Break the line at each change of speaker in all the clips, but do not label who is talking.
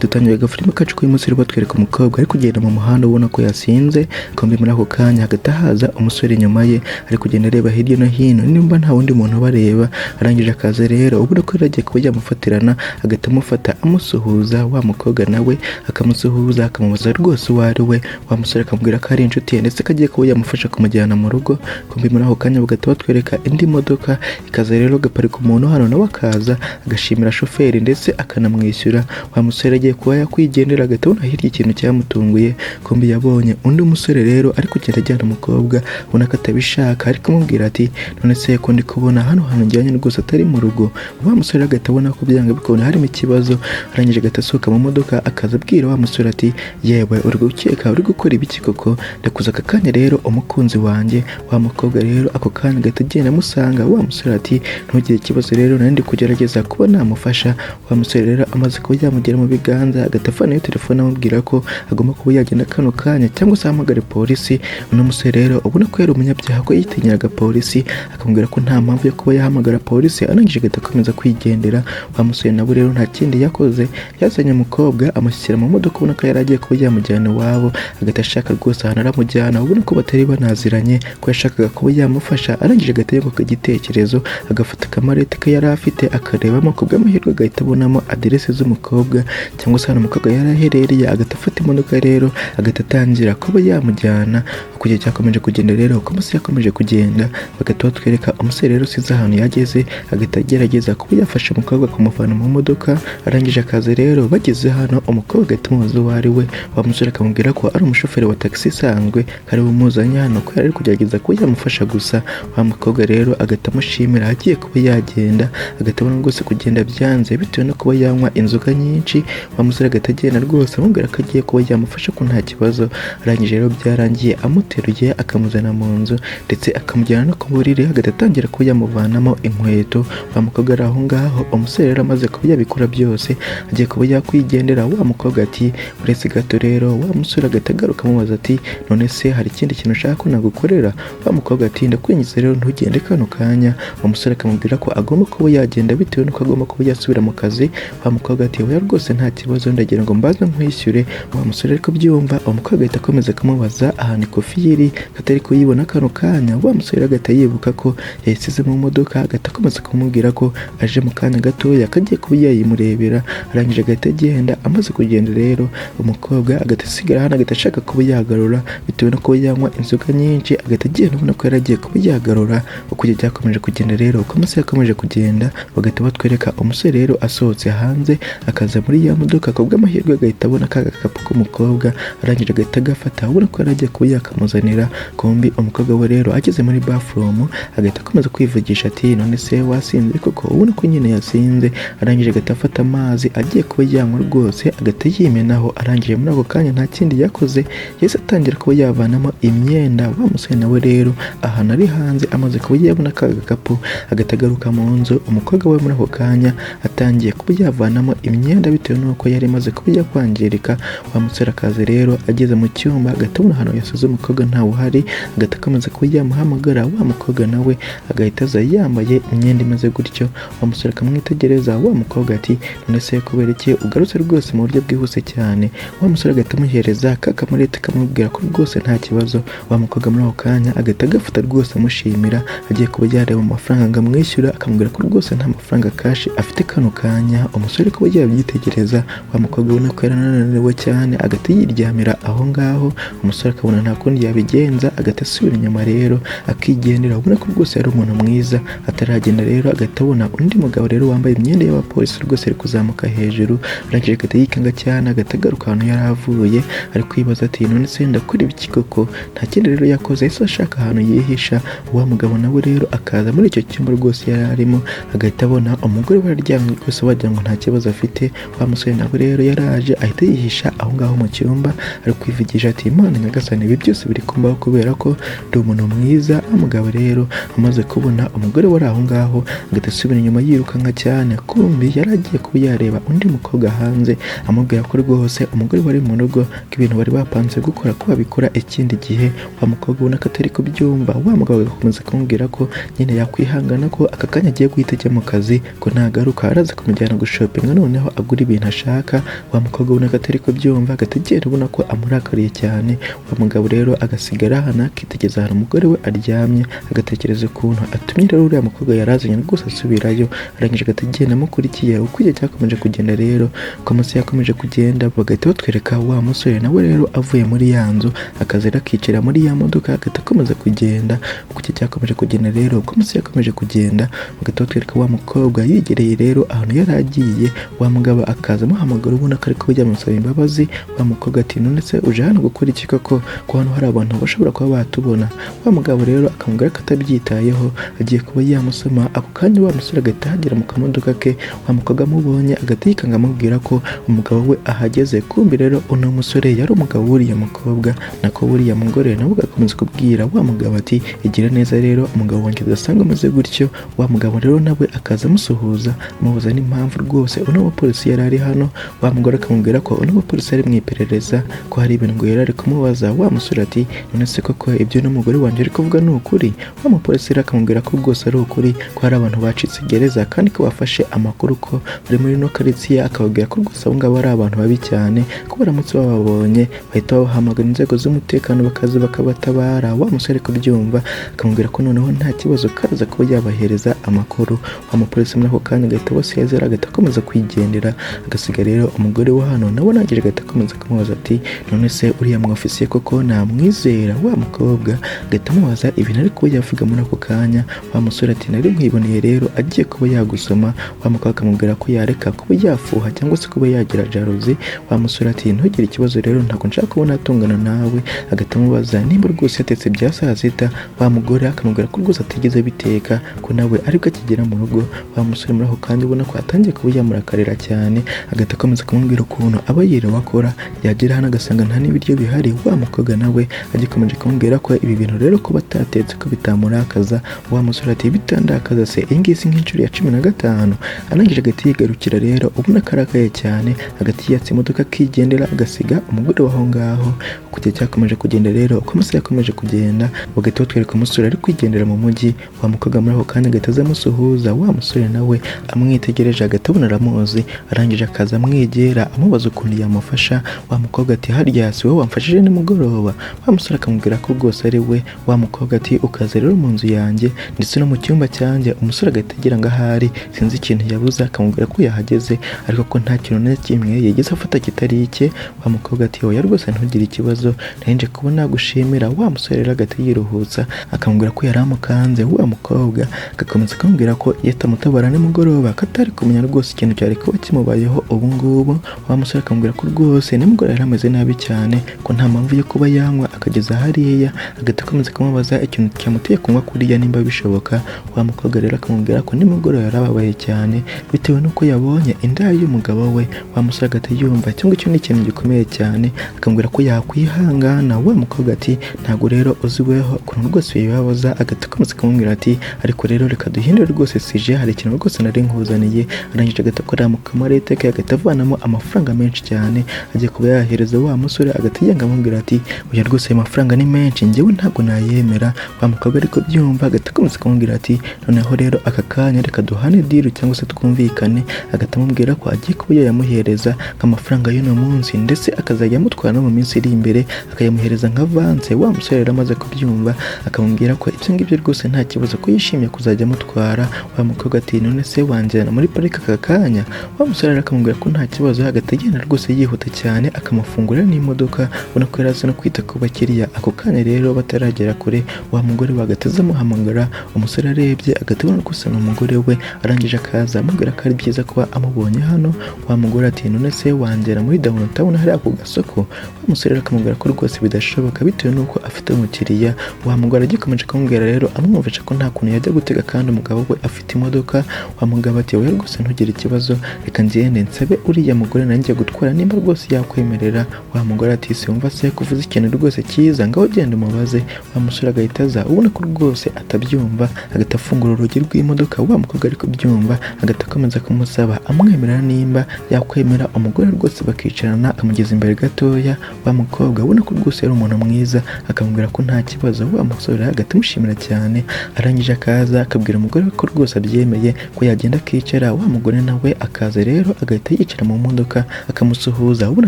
dutangiye agafilime kacu k'uyu munsi batwereka umukobwa ari kugenda mu muhanda ubona ko yasinze kombi muri ako kanya hagati haza umusore inyuma ye ari kugenda areba hirya no hino nimba nta wundi muntu bareba arangije akaza rero ubona ko yaragiye kuba yamufatirana agahita amufata amusuhuza wa mukobwa nawe akamusuhuza akamubaza rwose uwo ari we wa musore akamubwira ko ari inshuti ye ndetse kagiye kuba yamufasha kumujyana mu rugo kombi muri ako kanya bagahita batwereka indi modoka ikaza rero gaparika umuntu hano nawe akaza agashimira shoferi ndetse akanamwishyura wa musore agiye kuba yakwigendera agahita hirya ikintu cyamutunguye kombi yabonye undi musore rero ari kugenda ajyana umukobwa ubona ko atabishaka ari kumubwira ati none se ko ndi kubona hano hantu njyanye rwose atari mu rugo wa musore agahita abona ko byanga bikabona harimo ikibazo arangije agahita asohoka mu modoka akaza abwira wa musore ati yewe uri gukeka uri gukora ibiki koko ndakuza aka kanya rero umukunzi wanjye wa mukobwa rero ako kanya agahita agenda amusanga wa musore ati ntugire ikibazo rero nari ndi kugerageza kuba namufasha wa musore rero amaze kuba yamugera mu biganza agahita afana iyo telefone amubwira ko agomba kuba yagenda kano kanya cyangwa se ahamagare polisi uno musore rero ubona ko yari umunyabyaha ko yitinyiraga polisi akamubwira ko nta mpamvu yo kuba yahamagara polisi arangije agahita akomeza kwigendera wa musore nabo rero nta kindi yakoze yazanye umukobwa amushyira mu modoka ubona ko yari agiye kuba yamujyana iwabo agahita ashaka rwose ahantu aramujyana ubona ko batari banaziranye ko yashakaga kuba yamufasha arangije agahita yunguka igitekerezo agafata akamarete ke yari afite akarebamo ku bw'amahirwe agahita abonamo aderese z'umukobwa cyangwa se hano umukobwa yari aherereye agahita afata imodoka rero agahita atangira kuba yamujyana kujya cyakomeje kugenda rero uko umunsi yakomeje kugenda bagahita batwereka umusore rero sinzi ahantu yageze agahita agerageza kuba yafashe umukobwa kumuvana mu modoka arangije akaza rero bageze hano umukobwa agahita amubaza uwo ari we wa musore akamubwira ko ari umushoferi wa taxi isanzwe kari bumuzanye hano ko yari ari kugerageza kuba yamufasha gusa wa mukobwa rero agahita amushimira agiye kuba yagenda agahita abona rwose kugenda byanze bitewe no kuba yanywa inzoga nyinshi wa musore agahita agenda rwose amubwira ko agiye kuba yamufasha ko nta kibazo arangije rero byarangiye amuteruye akamuzana mu nzu ndetse akamujyana no ku buriri agahita atangira kuba yamuvanamo inkweto wa mukobwa ari aho ngaho umusore rero amaze kuba yabikora byose agiye kuba yakwigendera wa mukobwa ati uretse gato rero wa musore agahita agaruka amubaza ati none se hari ikindi kintu ushaka ko nagukorera wa mukobwa ati ndakwinjiza rero ntugende kano kanya wa musore akamubwira ko agomba kuba yagenda bitewe nuko agomba kuba yasubira mu kazi wa mukobwa ati oya rwose nta kibazo ndagira ngo mbaze nkwishyure wa musore ariko byumva umukobwa agahita akomeza kumubaza ahantu ikofi yiri katari kuyibona kano kanya wa musore agahita yibuka ko yayisize mu modoka agahita akomeza kumubwira ko aje mu kanya gatoya akagiye kuba yayimurebera arangije agahita agenda amaze kugenda rero umukobwa agahita asigara hano agahita ashaka kuba yagarura bitewe no kuba yanywa inzoga nyinshi agahita agenda ubona ko yaragiye kuba yagarura ukujya cyakomeje kugenda rero uko amasaha yakomeje kugenda bagahita batwereka umusore rero asohotse hanze akaza muri ya modoka ku bw'amahirwe agahita abona ka gakapu k'umukobwa arangije agahita agafata ubona ko yaragiye kuba yakamuzanira kombi umukobwa we rero ageze muri bathroom agahita akomeza kwivugisha ati none se wasinze koko ubona ko nyine yasinze arangije agahita afata amazi agiye kuba yanywa rwose agahita yimenaho arangije muri ako kanya nta kindi yakoze yahise atangira kuba yavanamo imyenda wa musore nawe rero ahantu ari hanze amaze kuba yabona ka gakapu agahita agaruka mu nzu umukobwa we muri ako kanya atangiye kuba yavanamo imyenda bitewe n'uko yari imaze kuba yakwangirika wa musore akaza rero ageze mu cyumba agahita abona ahantu yasize umukobwa ntawe uhari agahita akomeza kuba yamuhamagara wa mukobwa nawe agahita aza yambaye imyenda imeze gutyo wa musore akamwitegereza wa mukobwa ati none se kubera iki ugarutse rwose mu buryo bwihuse cyane wa musore agahita amuhereza ka kamurete kamubwira ko rwose nta kibazo wa mukobwa muri ako kanya agahita agafata rwose amushimira agiye kuba yareba amafaranga ngo amwishyura akamubwira ko rwose nta mafaranga kashi afite kano kanya umusore kuba yabyitegereza wa mukobwa ubona ko yarananiwe cyane agahita yiryamira aho ngaho umusore akabona nta kundi yabigenza agahita asubira inyuma rero akigendera ubona ko rwose yari umuntu mwiza ataragenda rero agahita abona undi mugabo rero wambaye imyenda y'abapolisi rwose ari kuzamuka hejuru arangije agahita yikanga cyane agahita agaruka ahantu yari avuye ari kwibaza ati none se ndakora ibiki koko nta kindi rero yakoze yahise ashaka ahantu yihisha wa mugabo nawe rero akaza muri icyo cyumba rwose yari arimo agahita abona umugore we aryamye rwose wagira ngo nta kibazo afite wa musore nawe rero yaraje ahita yihisha aho ngaho mu cyumba ari kwivugisha ati Imana nyagasani ibi byose biri kumbaho kubera ko ndi umuntu mwiza umugabo rero amaze kubona umugore wari aho ngaho agahita asubira inyuma yirukanka cyane kumbi yari agiye kuba yareba undi mukobwa hanze amubwira ko rwose umugore wari mu rugo ko ibintu bari bapanze gukora ko babikora ikindi gihe wa mukobwa ubona ko atari kubyumva wa mugabo agakomeza kumubwira ko nyine yakwihangana ko aka kanya agiye guhita ajya mu kazi ko nagaruka araza kumujyana gushopinga noneho agura ibintu ashaka ashaka. Wa mukobwa ubona ko atari kubyumva agategera ubona ko amurakariye cyane. Wa mugabo rero agasigara hana akitegeza hari umugore we aryamye agatekereza ukuntu atumye rero uriya mukobwa yarazanye rwose asubirayo. Arangije agategera amukurikiye uko igihe cyakomeje kugenda rero uko amasaha yakomeje kugenda bagahita batwereka wa musore nawe rero avuye muri ya nzu akazira akicara muri ya modoka agahita akomeza kugenda. Uko igihe cyakomeje kugenda rero uko amasaha yakomeje kugenda bagahita batwereka wa mukobwa yegereye rero ahantu yari agiye. Wa mugabo akaza amuhamagara ubona ko ariko yamusaba imbabazi. Wa mukobwa ati none se uje hano gukora iki koko ko hano hari abantu bashobora kuba batubona? Wa mugabo rero akamubwira ko atabyitayeho agiye kuba yamusoma. Ako kanya wa musore agahita ahagera mu kamodoka ke. Wa mukobwa amubonye agahita yikanga amubwira ko umugabo we ahageze. Kumbi rero uno musore yari umugabo w'uriya mukobwa nako w'uriya mugore nawe agakomeza kubwira wa mugabo ati igira neza rero umugabo wanjye udasanga amaze gutyo. Wa mugabo rero nawe akaza amusuhuza amubuza n'impamvu rwose uno mupolisi yari ari hano. Wa mugore akamubwira ko uno mupolisi ari mu iperereza ko hari ibintu ngo yari ari kumubaza. Wa musore ati none se koko ibyo n'umugore wanjye ari kuvuga ni ukuri? Wa mupolisi rero akamubwira ko rwose ari ukuri ko hari abantu bacitse gereza kandi ko bafashe amakuru ko bari muri no karitsiye. Akababwira ko rwose abo ngabo ari abantu babi cyane ko baramutse bababonye bahita bahamagara inzego z'umutekano bakaza bakabatabara. Wa musore kubyumva akamubwira ko noneho nta kibazo kaza kuba yabahereza amakuru. Wa mupolisi muri ako kanya agahita basezera agahita akomeza kwigendera. Agasiga rero umugore wa hano nawe arangije agahita akomeza kumubaza ati none se uriya mwofisiye koko namwizera? Wa mukobwa agahita amubaza ibintu ari kuba yavuga muri ako kanya. Wa musore ati nari nkwiboneye rero agiye kuba yagusoma. Wa mukobwa akamubwira ko yareka kuba yafuha cyangwa se kuba yagira jalousie. Wa musore ati ntugire ikibazo rero ntabwo nshaka kubona atungana nawe. Agahita amubaza nimba rwose yatetse bya saa sita. Wa mugore akamubwira ko rwose atigeze biteka ko nawe aribwo akigera mu rugo. Wa musore muri ako kanya ubona ko atangiye kuba yamurakarira cyane. Agahita akomeza kumubwira ukuntu aba yiriwe akora yagera hano agasanga nta n'ibiryo bihari. Wa mukobwa nawe agikomeje kumubwira ko ibi bintu rero ko batatetse ko bitamurakaza. Wa musore ati bitandakaza se iyi ngiyi si nk'inshuro ya 15. Arangije agahita yigarukira rero ubona ko arakaye cyane agati yatse imodoka akigendera agasiga umugore waho ngaho. Uko igihe cyakomeje kugenda rero uko amasaha yakomeje kugenda bagahita batwereka umusore ari kwigendera mu mujyi. Wa mukobwa muri ako kanya agahita aza amusuhuza. Wa musore nawe amwitegereje agahita abona aramuzi. Arangije akaza amwegera amubaza ukuntu yamufasha. Wa mukobwa ati harya si wowe wamfashije nimugoroba? Wa musore akamubwira ko rwose ari we. Wa mukobwa ati ukaza rero mu nzu yanjye ndetse no mu cyumba cyanjye. Umusore agahita agira ngo ahari sinzi ikintu yabuze akamubwira ko yahageze ariko ko nta kintu na kimwe yigeze afata kitari icye. Wa mukobwa ati oya rwose ntugire ikibazo nanje kubona gushimira. Wa musore rero agahita yiruhutsa akamubwira ko yari amukanze. Wa mukobwa agakomeza akamubwira ko yatamutabara nimugoroba katari kumenya rwose ikintu cyari kuba kimubayeho ubu ngubu. Wa musore akamubwira ko rwose nimugoroba yari ameze nabi cyane ko nta mpamvu yo kuba yanywa akageza hariya. Agahita akomeza kumubaza ikintu cyamuteye kunywa kuriya nimba bishoboka. Wa mukobwa rero akamubwira ko nimugoroba yarababaye cyane bitewe n'uko yabonye inda y'umugabo we. Wa musore agahita yumva cyangwa icyo ni ikintu gikomeye cyane akamubwira ko yakwihangana. Wa mukobwa ati ntabwo rero uziweho ukuntu rwose bibabaza. Agahita akomeza kumubwira ati ariko rero reka duhindure rwose sije hari ikintu rwose nari nkuzaniye. Arangije agahita akora mu kamarete ke agahita avanamo amafaranga menshi cyane agiye kuba yahereza wa musore. Agahita yanga amubwira ati oya rwose ayo mafaranga ni menshi njyewe ntabwo nayemera. Wa mukobwa ariko byumva agahita akomeza kumubwira ati noneho rero aka kanya reka duhane deal cyangwa se twumvikane. Agahita amubwira ko agiye kuba yayamuhereza nk'amafaranga y'uno munsi ndetse akazajya amutwara no mu minsi iri imbere akayamuhereza nka avance. Wa musore rero amaze kubyumva akamubwira ko ibyo ngibyo rwose nta kibazo ko yishimiye kuzajya amutwara. Wa mukobwa ati none se wanjyana muri parike aka kanya? Wa musore rero akamubwira ko nta kibazo. Agahita agenda rwose yihuta cyane akamufungurira n'imodoka ubona ko yari azi no kwita ku bakiriya. Ako kanya rero bataragera kure wa mugore bagahita amuhamagara. Umusore arebye agahita abona ko usa n'umugore we. Arangije akaza amubwira ko ari byiza kuba amubonye hano. Wa mugore ati none se wanjyana muri downtown hariya ku gasoko? Wa musore rero akamubwira ko rwose bidashoboka bitewe n'uko afite umukiriya. Wa mugore agikomeje kumubwira rero amwumvisha ko nta kuntu yajya gutega kandi umugabo we afite imodoka. Wa mugabo ati oya rwose ntugire ikibazo reka ngende nsabe uriya mugore nanjye gutwara nimba rwose yakwemerera. Wa mugore ati simva se kuvuza ikintu rwose cyiza ngaho genda umubaze. Wa musore agahita aza ubona ko rwose atabyumva agahita afungura urugi rw'imodoka. Wa mukobwa ari kubyumva agahita akomeza kumusaba amwemerera nimba yakwemera umugore rwose bakicarana akamugeza imbere gatoya. Wa mukobwa ubona ko rwose ari umuntu mwiza akamubwira ko nta kibazo. Wa musore agahita amushimira cyane. Arangije akaza akabwira umugore ko rwose abyemeye ko yagenda akicara. Wa mugore nawe akaza rero agahita yicara mu modoka akamusuhuza ubona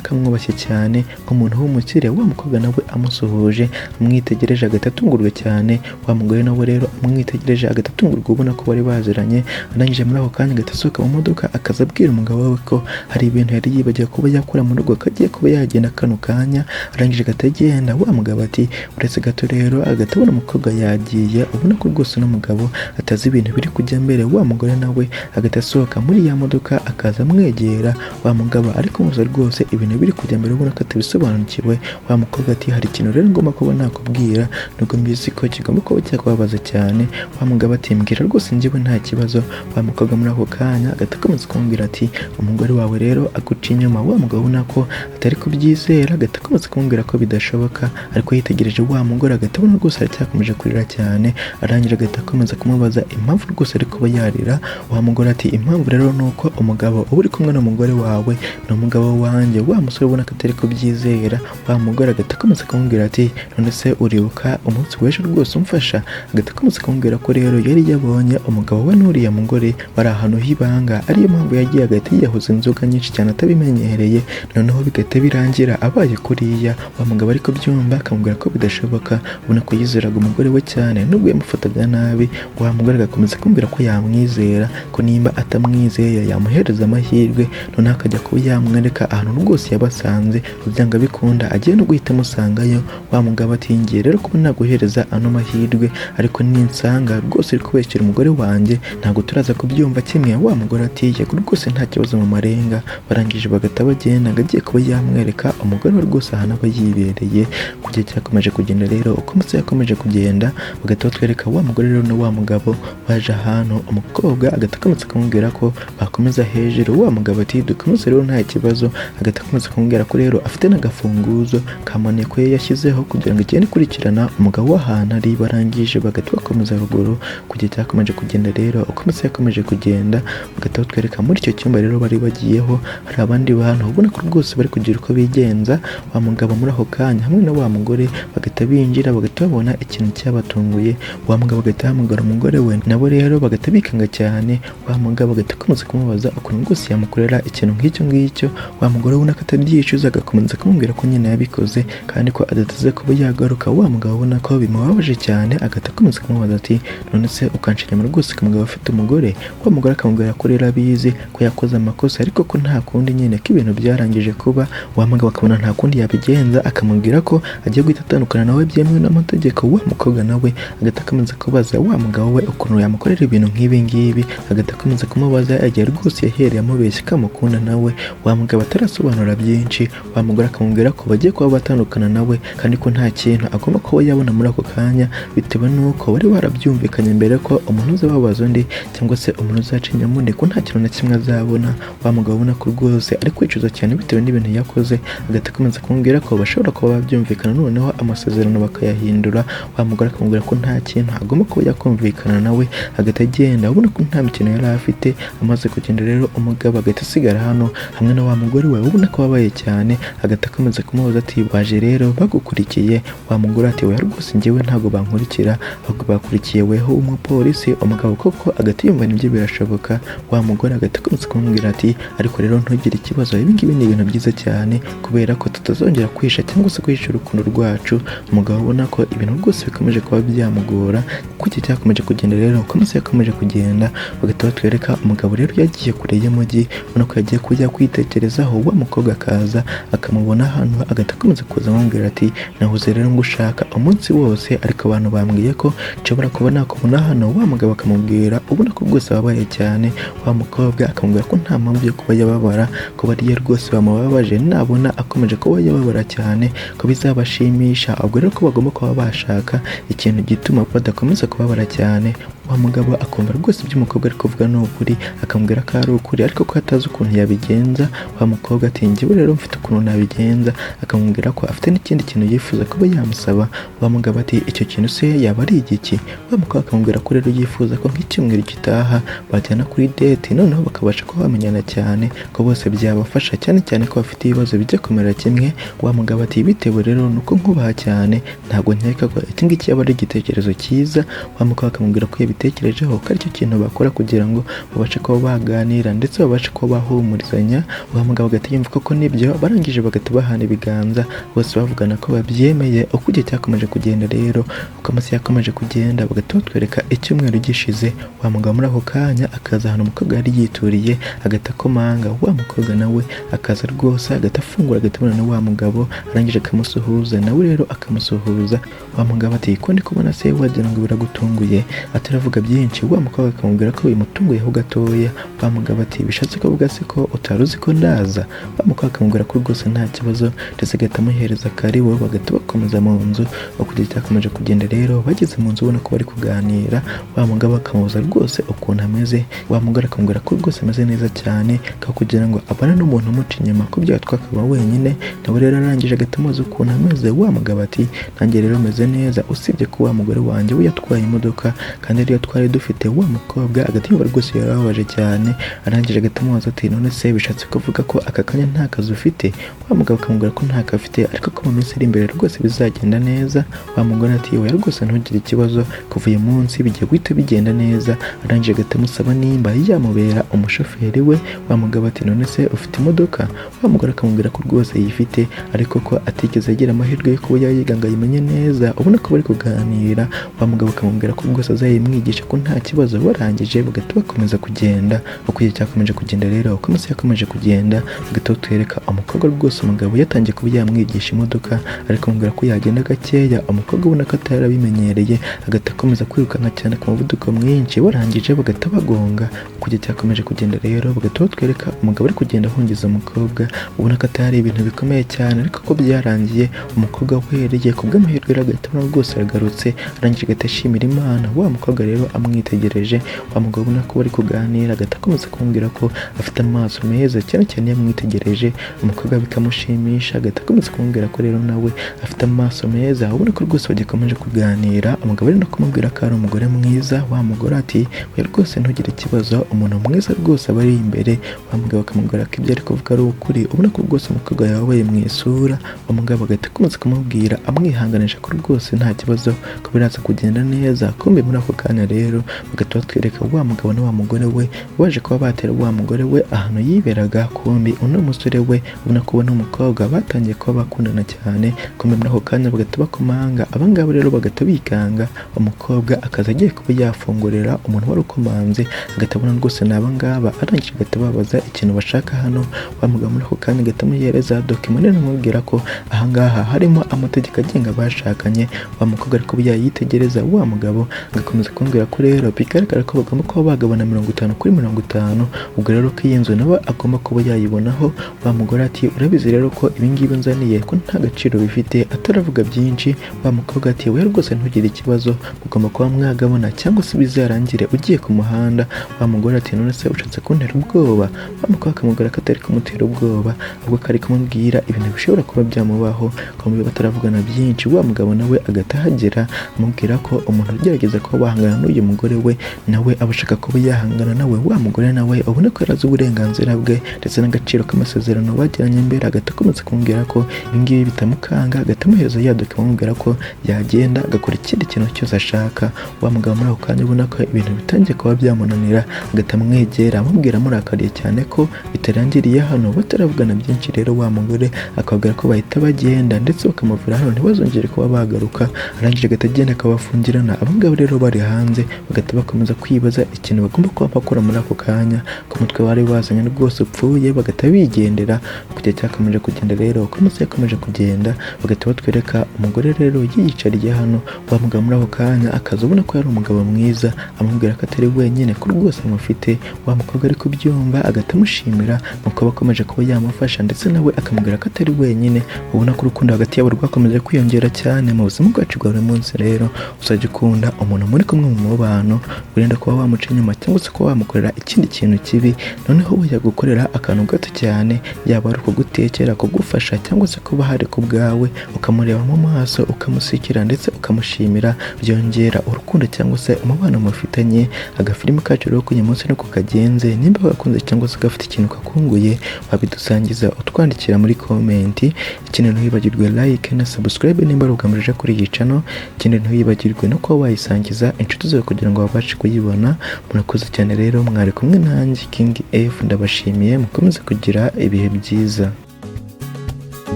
akamwubashye cyane nk'umuntu w'umukire. Wa mukobwa nawe amusuhuje amwitegereje agatungurwa cyane. Wa mugore nawe rero amwitegereje agatungurwa ubona ko bari baziranye. Arangije muri ako kanya agasohoka mu modoka akaza abwira umugabo we ko hari ibintu yari yibagiwe kuba yakora mu rugo kagiye kuba yagenda kano kanya. Arangije agatagenda. Wa mugabo ati uretse gato rero agatabona umukobwa yagiye ubona ko rwose n'umugabo atazi ibintu biri kujya mbere. Wa mugore nawe agatasohoka muri ya modoka akaza amwegera. Wa mugabo ariko muza rwose ibintu biri kujya mbere ubona ko atabisobanukiwe. Wa mukobwa ati hari ikintu rero ngomba kuba nakubwira nubwo mbizi ko kigomba kuba cyakubabaza cyane. Wa mugabo ati mbwira rwose njyewe nta kibazo. Wa mukobwa muri ako kanya agatakomeza kumubwira ati umugore wawe rero aguca inyuma. Wa mugabo ubona ko atari kubyizera agatakomeza kumubwira ko bidashoboka ariko yitegereje wa mugore agatabona rwose aracyakomeje kurira cyane. Arangije agatakomeza kumubaza impamvu rwose ari kuba yarira. Wa mugore ati impamvu rero nuko umugabo uba uri kumwe n'umugore wawe ni umugabo wanjye. Wa musore ubona ko atari kubyizera. Wa mugore agatakomeza kumubwira ati none se uribuka umunsi w'ejo rwose umfasha? Agatakomeza kumubwira ko rero yari yabonye umugabo we n'uriya mugore bari ahantu h'ibanga ariyo mpamvu yagiye agahita yiyahuza inzoga nyinshi cyane atabimenyereye noneho bigahita birangira abaye kuriya. Wa mugabo ariko byumva akamubwira ko bidashoboka ubona ko yizeraga umugore we cyane nubwo yamufataga nabi. Wa mugore agakomeza kumubwira ko yamwizera ko nimba atamwizeye yamuhereza amahirwe noneho akajya kuba yamwereka ahantu rwose yabasanze byanga bikunda agiye no guhita amusangayo. Wa mugabo ati ngiye rero kuba naguhereza ano mahirwe ariko ninsanga rwose uri kubeshyira umugore wanjye ntabwo turaza kubyumva kimwe. Wa mugore ati yego rwose nta kibazo mu marenga. Barangije bagahita bagenda ngo agiye kuba yamwereka umugore we rwose ahantu aba yibereye. Kujya cyakomeje kugenda rero uko amasaha yakomeje kugenda bagahita batwereka wa mugore rero na wa mugabo baje ahantu. Umukobwa agahita akomeza kumubwira ko bakomeza hejuru. Wa mugabo ati dukomeze rero nta kibazo. Agahita akomeza kumubwira ko rero afite n'agafunguzo kamaneko yashyizeho kugira ngo igende ikurikirana umugabo w'ahantu ari. Barangije bagahita bakomeza ruguru. Kujya cyakomeje kugenda rero uko amasaha yakomeje kugenda bagahita batwereka muri icyo cyumba rero bari bagiyeho hari abandi bantu ubona ko rwose bari kugira uko bigenza. Wa mugabo muri ako kanya hamwe na wa mugore bagahita binjira bagahita babona ikintu cyabatunguye. Wa mugabo agahita ahamagara umugore we nabo rero bagahita bikanga cyane. Wa mugabo agahita akomeza kumubaza ukuntu rwose yamukorera ikintu nk'icyo ngicyo. Wa mugore ubona ko atabyicuza agakomeza kumubwira ko nyine yabikoze kandi ko adateze kuba yagaruka. Wa mugabo ubona ko bimubabaje cyane agahita akomeza kumubaza ati none se ukanshirima rwose ko umugabo afite umugore? Wa mugore akamubwira ko rero abizi ko yakoze amakosa ariko ko nta kundi nyine ko ibintu byarangije kuba. Wa mugabo akabona nta kundi yabigenza akamubwira ko agiye guhita atandukana nawe byemewe n'amategeko. Wa mukobwa nawe agahita akomeza kubaza wa mugabo we ukuntu yamukorera ibintu nk'ibi ngibi. Agahita akomeza kumubaza agiye rwose yahereye amubeshya ko amukunda nawe. Wa mugabo atarasobanura byinshi. Wa mugore akamubwira ko bagiye kuba batandukana nawe kandi ko nta kintu agomba kuba yabona muri ako kanya bitewe n'uko bari barabyumvikanye mbere ko umuntu uzababaza undi cyangwa se umuntu uzaca inyuma undi ko nta kintu na kimwe azabona. Wa mugabo ubona ko rwose ari kwicuza cyane bitewe n'ibintu yakoze. Agahita akomeza kumubwira ko bashobora kuba babyumvikana noneho amasezerano bakayahindura. Wa mugore akamubwira ko nta kintu agomba kuba yakumvikana nawe agahita agenda ubona ko nta mikino yari afite. Amaze kugenda rero umugabo agahita asigara hano hamwe na wa mugore we ubona ko babaye cyane. Agahita akomeza kumubaza ati baje rero bagukurikiye? Wa mugore ati we rwose njyewe ntabwo bankurikira ahubwo bakurikiye weho umupolisi. Umugabo koko agahita yumva nibyo birashoboka. Wa mugore agahita akomeza kumubwira ati ariko rero ntugire ikibazo ibi ngibi ni ibintu byiza cyane kubera ko tutazongera kwisha cyangwa se kwihisha urukundo rwacu. Umugabo ubona ko ibintu rwose bikomeje kuba byamugora. Kuki cyakomeje kugenda rero uko amasaha yakomeje kugenda bagahita batwereka umugabo rero yagiye kure y'umujyi ubona ko yagiye kujya kwitekerezaho. Wa mukobwa akaza akamubona hano agahita akomeza kuza amubwira ati nahoze rero ngushaka umunsi wose ariko abantu bambwiye ko nshobora kuba nakubona hano. Wa mugabo akamubwira ubona ko rwose babaye cyane. Wa mukobwa akamubwira ko nta mpamvu yo kuba yababara ko bariye rwose bamubabaje nabona akomeje kuba yababara cyane ko bizabashimisha ahubwo rero ko bagomba kuba bashaka ikintu gituma badakomeza kubabara cyane. Wa mugabo akumva rwose ibyo umukobwa ari kuvuga ni ukuri akamubwira ko ari ukuri ariko ko atazi ukuntu yabigenza. Wa mukobwa ati njyewe rero mfite ukuntu nabigenza. Akamubwira ko afite n'ikindi kintu yifuza kuba yamusaba. Wa mugabo ati icyo kintu se yaba ari igiki? Wa mukobwa akamubwira ko rero yifuza ko nk'icyumweru gitaha bajyana kuri date noneho bakabasha kuba bamenyana cyane ko bose byabafasha cyane cyane ko bafite ibibazo bijya kumera kimwe. Wa mugabo ati bitewe rero nuko nkubaha cyane ntabwo nkeka ko iki ngiki yaba ari igitekerezo cyiza. Wa mukobwa akamubwira ko babitekerejeho ko aricyo kintu bakora kugira ngo babashe kuba baganira ndetse babashe kuba bahumurizanya. Wa mugabo agahita yumva koko nibyo, barangije bagahita bahana ibiganza bose bavugana ko babyemeye. Uko igihe cyakomeje kugenda rero, uko amasaha yakomeje kugenda, bagahita batwereka icyumweru gishize. Wa mugabo muri ako kanya akaza ahantu umukobwa yari yituriye, agahita akomanga. Wa mukobwa nawe akaza rwose agahita afungura, agahita abona na wa mugabo, arangije akamusuhuza, nawe rero akamusuhuza. Wa mugabo ati ko ndi kubona se wagira ngo biragutunguye, ataravuga byinshi. Wa mukobwa akamubwira ko bimutunguyeho gatoya. Wa mugabo ati bishatse kuvuga se ko utari uzi ko ndaza? Wa mukobwa akamubwira ko rwose nta kibazo, ndetse agahita amuhereza karibu. Bagahita bakomeza mu nzu. Uko igihe cyakomeje kugenda rero, bageze mu nzu ubona ko bari kuganira. Wa mugabo akamubaza rwose ukuntu ameze. Wa mugore akamubwira ko rwose ameze neza cyane, ko kugira ngo abane n'umuntu umuca inyuma ko byatwa akaba wenyine. Nawe rero arangije agahita amubaza ukuntu ameze. Wa mugabo ati nanjye rero meze neza, usibye ko wa mugore wanjye we yatwaye imodoka kandi ariyo twari dufite. Wa mukobwa agahita yumva rwose yarababaje cyane, arangije agahita amubaza ati none se bishatse kuvuga ko aka kanya nta kazi ufite? Wa mugabo akamubwira ko nta kazi afite, ariko ko mu minsi iri imbere rwose bizagenda neza. Wa mugore ati oya rwose ntugire ikibazo, kuva uyu munsi bigiye guhita bigenda neza. Arangije agahita amusaba nimba yamubera umushoferi we. Wa mugabo ati none se ufite imodoka? Wa mugore akamubwira ko rwose yifite, ariko ko atigeze agira amahirwe yo kuba yayiga ngo ayimenye neza. Ubona ko bari kuganira. Wa mugabo akamubwira ko rwose azayimwigisha ko nta kibazo. Barangije bagahita bakomeza kugenda. Uko igihe cyakomeje kugenda rero, uko amasaha yakomeje kugenda, bagahita batwereka umukobwa rwose umugabo yatangiye kuba yamwigisha imodoka, ariko amubwira ko yagenda gakeya. Umukobwa ubona ko atarabimenyereye, agahita akomeza kwirukanka cyane ku muvuduko mwinshi. Barangije bagahita bagonga. Uko igihe cyakomeje kugenda rero, bagahita batwereka umugabo ari kugenda ahungiza umukobwa. Ubona ko atari ibintu bikomeye cyane, ariko ko byarangiye umukobwa uhereye ku bw'amahirwe rero agahita abona rwose aragarutse. Arangije agahita ashimira Imana. Wa mukobwa rero amwitegereje. Wa mugabo ubona ko bari kuganira, agahita akomeza kumubwira ko afite amaso meza cyane cyane. Yamwitegereje umukobwa bikamushimisha, agahita akomeza kumubwira ko rero nawe afite amaso meza. Ubona ko rwose bagikomeje kuganira. Umugabo ari no kumubwira ko ari umugore mwiza. Wa mugore ati oya rwose ntugire ikibazo, umuntu mwiza rwose aba ari imbere. Wa mugabo akamubwira ko ibyo ari kuvuga ari ukuri. Ubona ko rwose umukobwa yabaye mu isura. Wa mugabo agahita akomeza kumubwira amwihanganisha ko rwose nta kibazo, ko biraza kugenda neza. Kumbe muri ako kanya rero bagahita batwereka wa mugabo na wa mugore we baje kuba batera wa mugore we ahantu yiberaga. Kumbe uno musore we ubona ko ubona umukobwa batangiye kuba bakundana cyane. Kumbe muri ako kanya bagahita bakomanga. Abangabo rero bagahita bikanga. Umukobwa akaza agiye kuba yafungurira umuntu wari ukomanze, agahita abona rwose ni abangaba. Arangije agahita babaza ikintu bashaka hano. Wa mugabo muri ako kanya agahita amuhereza document amubwira ko ahangaha harimo amategeko agenga abashakanye. Wa mukobwa ariko yayitegereza. Wa mugabo agakomeza kumubwira ko rero bigaragara ko bagomba kuba bagabana 50-50. Ubwo rero ko iyi nzu nawe agomba kuba yayibonaho. Wa mugore ati urabizi rero ko ibingibi nzaniye ko nta gaciro bifite. Ataravuga byinshi, wa mukobwa ati we rwose ntugire ikibazo, ugomba kuba mwagabona cyangwa se bizarangire ugiye ku muhanda. Wa mugore ati none se ushatse kuntera ubwoba? Wa mukobwa akamubwira ko atari kumutera ubwoba, ahubwo ko ari kumubwira ibintu bishobora kuba byamubaho. Kumbe bataravugana byinshi. Wa mugabo nawe agahita ahagera amubwira ko umuntu ugerageza kuba bahangana n'uyu mugore we nawe aba ashaka kuba yahangana nawe. Wa mugore nawe ubona ko yarazi uburenganzira bwe ndetse n'agaciro k'amasezerano bagiranye imbere. Agahita akomeza kumubwira ko ibingibi bitamukanga. Agahita amuhereza ya document amubwira ko yagenda agakora ikindi kintu cyose ashaka. Wa mugabo muri ako kanya ubona ko ibintu bitangiye kuba byamunanira, agahita amwegera amubwira amurakariye cyane ko bitarangiriye hano. Bataravugana byinshi rero, wa mugore akababwira ko bahita bagenda ndetse bakamuvura hano ntibazongere kuba bagaruka. Arangije agahita agenda akabafungirana. Abangabo rero bari hanze bagahita bakomeza kwibaza ikintu bagomba kuba bakora muri ako kanya, ko umutwe wari wazanye rwose upfuye. Bagahita bigendera. Kujya cyakomeje kugenda rero, uko amasaha yakomeje kugenda, bagahita batwereka umugore rero yiyicariye hano. Wa mugabo muri ako kanya akaza ubona ko yari umugabo mwiza, amubwira ko atari wenyine ko rwose amufite. Wa mukobwa ari kubyumva agahita amushimira nuko bakomeje kuba yamufasha, ndetse nawe akamubwira ko atari wenyine. Ubona ko urukundo hagati yabo rwakomeje kwiyongera cyane. Mu buzima bwacu bwa buri munsi rero uzajya ukunda umuntu muri kumwe mu bantu, urenda kuba wamuca inyuma cyangwa se kuba wamukorera ikindi kintu kibi, noneho we yagukorera akantu gato cyane, yaba ari ukugutekera, kugufasha cyangwa se kuba hari ku bwawe, ukamureba mu maso ukamusikira ndetse ukamushimira. Byongera urukundo cyangwa se umubano mufitanye. Agafilimi kacu rero k'uyu munsi no kukagenze, nimba wakunze cyangwa se gafite ikintu kakunguye, wabidusangiza utwandikira muri comment. Ikindi ntiwibagirwe like na subscribe nimba ugamije kuri iyi channel. Ikindi ntiwibagirwe no kuba wayisangiza inshuti inshuti zawe kugira ngo babashe kuyibona. Murakoze cyane rero, mwari kumwe nanjye King F, ndabashimiye, mukomeze kugira ibihe byiza.